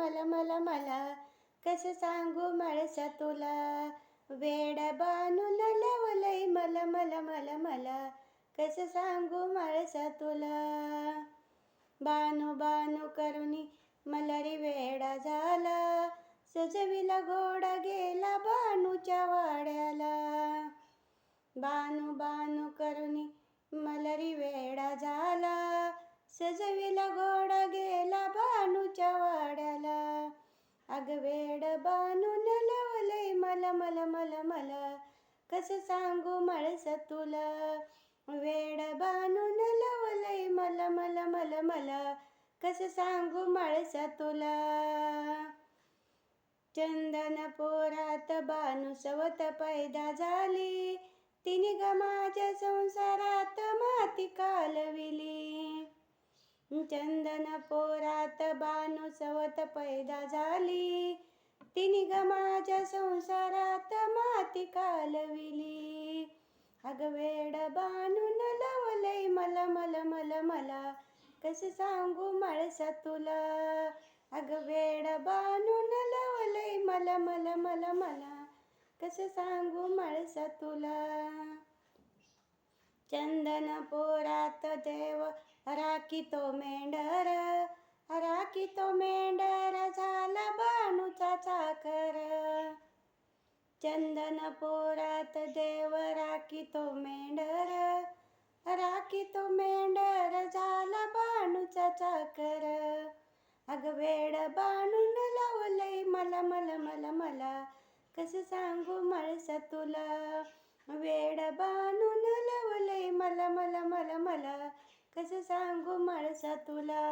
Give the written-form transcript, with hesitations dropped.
मला मला मला कसं सांगू माळसा तुला. वेड बानून लावलंय मला मला मला मला कसं सांगू माळसा तुला. बानू बानू करुणी मला रे वेडा झाला, सजविला घोडा गेला बानूच्या वाड्याला. बानू बानू करुणी मला रे वेडा झाला, सजविला घोडा गेला बानूच्या वाड्याला. अग वेड बानून लावलंय मला मला मला मला कसं सांगू माळसा तुला. वेड बानून लावलंय मला मला मला मला कसं सांगू माळसा तुला. चंदन पोरात बानू सवत पैदा झाली, तिने ग माझ्या संसारात माती कालविली. चंदन पोरात बानू सवत पैदा झाली, तिने ग माझ्या संसारात माती कालविली. अग वेड बानून लावलंय मला मला मला मला कसं सांगू माळसा तुला. अग वेड बानून लावलंय मला मला मला मला कसं सांगू माळसा तुला. चंदन पोरात देव राखीतो मेंढर, राखीतो मेंढर झाला बानूचा चाकर. चंदन पोरात देव राखीतो मेंढर, राखीतो मेंढर झाला बानूचा चाकर. अग वेड बानून लावलंय मला मला मला मला कसं सांगू माळसा तुला. वेड बानून लावलंय मला मला मला मला कसं सांगू माळसा तुला.